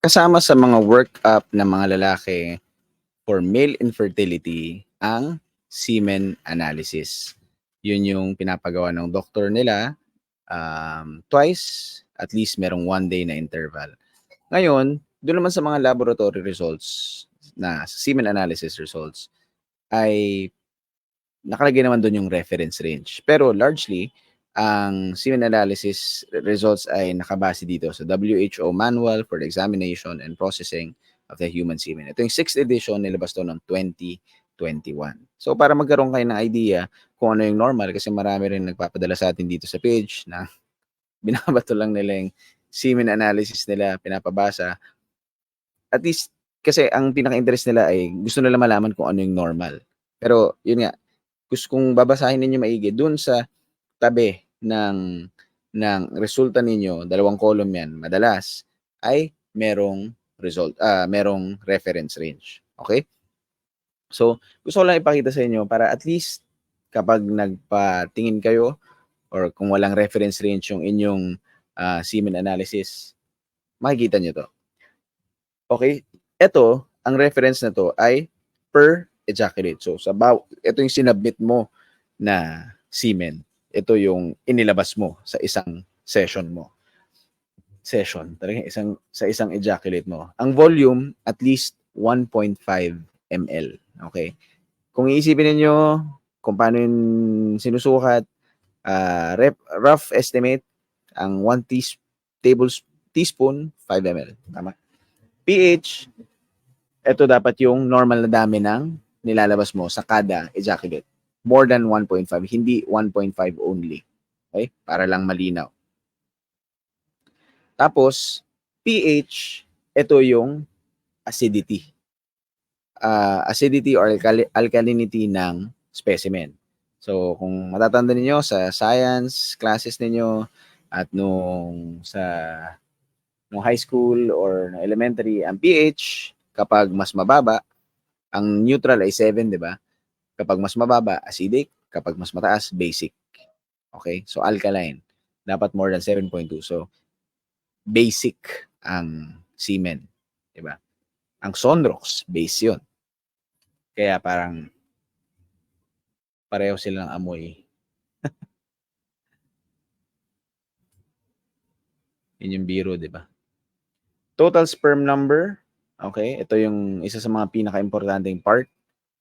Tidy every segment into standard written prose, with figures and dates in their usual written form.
Kasama sa mga workup ng mga lalaki for male infertility ang semen analysis. Yun yung pinapagawa ng doktor nila twice, at least merong 1 day na interval. Ngayon, doon naman sa mga laboratory results na semen analysis results ay nakalagay naman doon yung reference range. Pero largely, ang semen analysis results ay nakabase dito sa WHO Manual for the Examination and Processing of the Human Semen. Ito yung 6th edition, nilabas to ng 2021. So para magkaroon kayo ng idea kung ano yung normal, kasi marami rin nagpapadala sa atin dito sa page na binabato lang nila yung semen analysis nila, pinapabasa. At least, kasi ang pinaka-interest nila ay gusto nila malaman kung ano yung normal. Pero yun nga, kung babasahin ninyo maigi, dun sa tabi ng resulta ninyo, 2 column yan, madalas ay merong merong reference range. Okay? So, gusto ko lang ipakita sa inyo para at least kapag nagpatingin kayo or kung walang reference range yung inyong semen analysis, makikita nyo to. Okay? Ito, ang reference na to ay per ejaculate. So, ito yung sinubmit mo na semen. Ito yung inilabas mo sa isang session mo. Talaga sa isang ejaculate mo. Ang volume, at least 1.5 ml. Okay? Kung iisipin niyo kung paano yung sinusukat, rough estimate, ang 1 teaspoon, 5 ml. Tama? pH, ito dapat yung normal na dami ng nilalabas mo sa kada ejaculate. More than 1.5, hindi 1.5 only. Okay? Para lang malinaw. Tapos, pH, ito yung acidity. Acidity or alkalinity ng specimen. So, kung matatanda niyo sa science classes niyo at nung high school or elementary, ang pH, kapag mas mababa, ang neutral ay 7, di ba? Kapag mas mababa, acidic. Kapag mas mataas, basic. Okay? So, alkaline. Dapat more than 7.2. So, basic ang semen. Di ba? Ang Sonrox, base yun. Kaya parang pareho silang amoy. Yun yung biro, di ba? Total sperm number. Okay? Ito yung isa sa mga pinaka-importanting part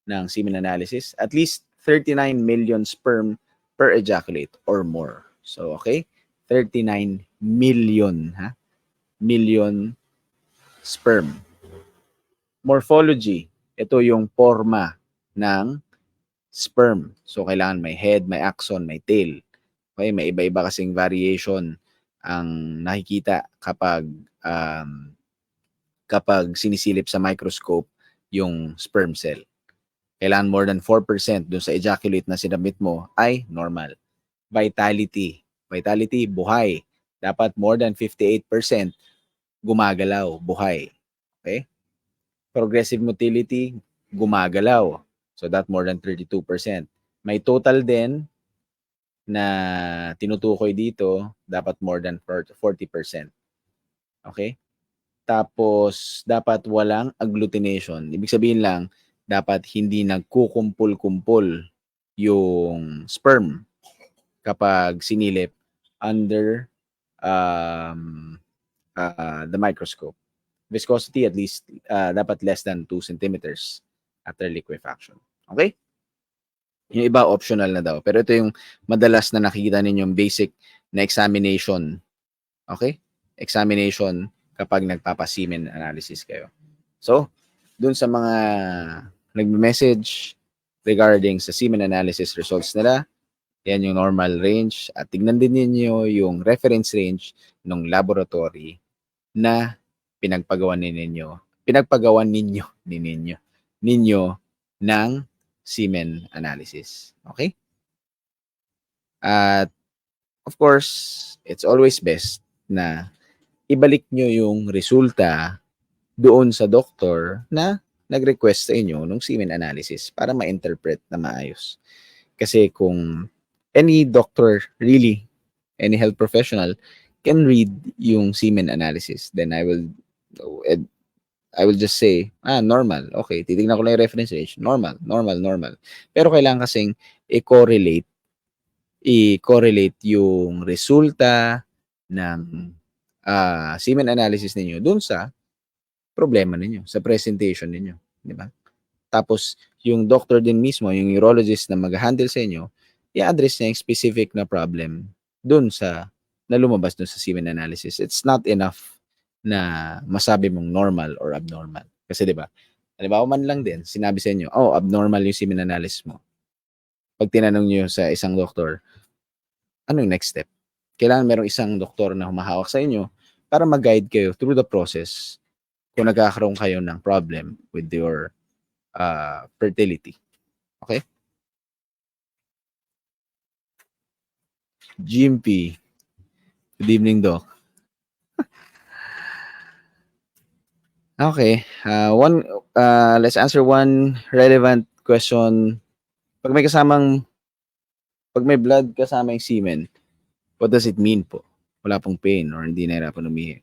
ng semen analysis. At least 39 million sperm per ejaculate or more. So, okay? 39 million, ha? Million sperm. Morphology. Ito yung forma ng sperm. So, kailangan may head, may axon, may tail. Okay? May iba-iba kasing variation ang nakikita kapag sinisilip sa microscope yung sperm cell. Kailangan more than 4% dun sa ejaculate na sinabit mo ay normal. Vitality, buhay. Dapat more than 58% gumagalaw, buhay. Okay? Progressive motility, gumagalaw. So that more than 32%. May total din na tinutukoy dito, dapat more than 40%. Okay? Tapos, dapat walang agglutination. Ibig sabihin lang, dapat hindi nagkukumpul-kumpul yung sperm kapag sinilip under the microscope. Viscosity, at least, dapat less than 2 centimeters after liquefaction. Okay? Yung iba, optional na daw. Pero ito yung madalas na nakikita ninyong basic na examination. Okay? Examination kapag nagpapasemen analysis kayo. So, dun sa mga nagme-message regarding sa semen analysis results nila, yan yung normal range. At tignan din ninyo yung reference range ng laboratory na pinagpagawan ninyo ng semen analysis. Okay? At of course, it's always best na ibalik nyo yung resulta doon sa doktor na nag-request sa inyo ng semen analysis para ma-interpret na maayos. Kasi kung any doctor, really, any health professional can read yung semen analysis, then I will And I will just say, normal. Okay, titignan ko lang yung reference range. Normal, normal, normal. Pero kailangan kasing i-correlate yung resulta ng semen analysis ninyo dun sa problema ninyo, sa presentation ninyo, di ba? Tapos, yung doctor din mismo, yung urologist na mag-handle sa inyo, i-address niya yung specific na problem dun sa na lumabas dun sa semen analysis. It's not enough na masabi mong normal or abnormal. Kasi di ba, halimbawa man lang din, sinabi sa inyo, abnormal yung semen analysis mo. Pag tinanong niyo sa isang doktor, ano yung next step? Kailangan merong isang doktor na humahawak sa inyo para mag-guide kayo through the process kung nagkakaroon kayo ng problem with your fertility. Okay? GMP. Good evening, Doc. Okay. Let's answer one relevant question. Pag may blood kasama yung semen, what does it mean po? Wala pong pain or hindi nahirapan umihi.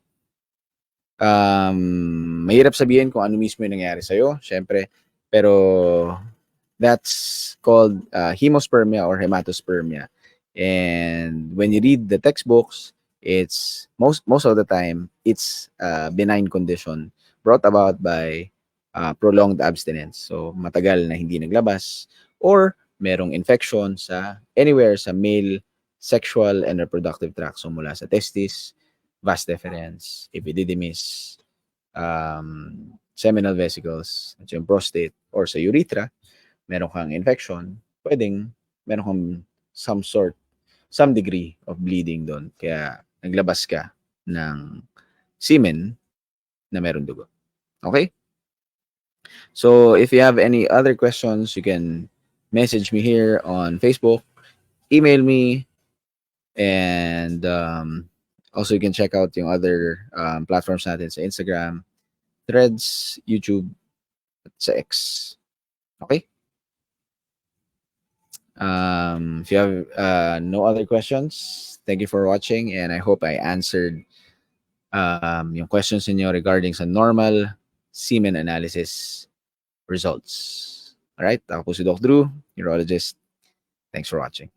Mahirap sabihin kung ano mismo yung nangyari sa'yo, syempre. Pero that's called hemospermia or hematospermia. And when you read the textbooks, it's most of the time it's a benign condition brought about by prolonged abstinence. So matagal na hindi naglabas or merong infection sa anywhere sa male sexual and reproductive tract. So mula sa testis, vas deferens, epididymis, seminal vesicles, at yung prostate, or sa urethra, meron kang infection, meron kang some degree of bleeding doon. Kaya naglabas ka ng semen na meron dugo. Okay? So if you have any other questions, you can message me here on Facebook, email me, and also you can check out yung other platforms natin sa Instagram, Threads, YouTube, at sa X. Okay? If you have no other questions, thank you for watching, and I hope I answered yung questions niyo regarding sa normal semen analysis results. Alright, ako po si Doc Drew, urologist. Thanks for watching.